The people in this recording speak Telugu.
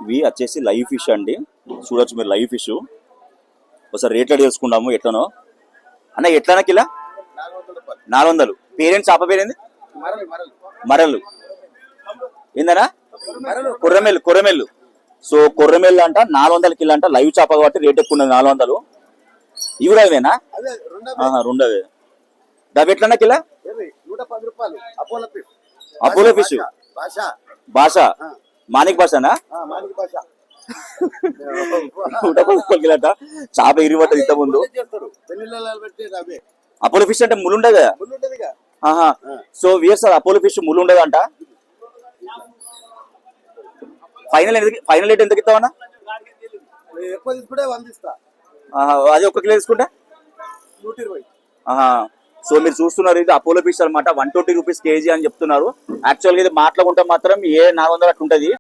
ఇవి వచ్చేసి లైవ్ ఫిష్ అండి, చూడొచ్చు మీరు లైవ్ ఫిష్. ఒకసారి రేట్లు తెలుసుకుందాము ఎట్లనో. అన్న ఎట్లనా కిలా? 400. పేరెంట్స్ చేప పేరేంది? మరలు. ఏందనా? కొర్రమెల్లు. సో కొర్రమెల్లు అంట 400 కిలో అంట. లైవ్ చేప కాబట్టి రేట్ ఎక్కువ ఉన్నది 400. ఇవి కూడా అవేనా? రెండవే. డబ్బు ఎట్లన్నా కిలా? 110 రూపాయలు. అపోలో ఫిష్ భాష మానిక్ భాషనా? 110 కిలో అంట. చేప ఇరిపట్టదు ఇంత ముందు. అపోలో ఫిష్ అంటే ముళ్ళు ఉండదు కదా? So we're sir Apollo fish ముళ్ళు ఉండదు అంట. ఫైనల్ రేట్ ఎంతకి ఇస్తావన్నా? అది 1 కిలో తీసుకుంటే 120. సో మీరు చూస్తున్నారు, ఇది అపోలో ఫిష్ అనమాట. 120 రూపీస్ కేజీ అని చెప్తున్నారు. యాక్చువల్గా ఇది మాట్లాడుకుంటే మాత్రం 400 అట్లా ఉంటుంది.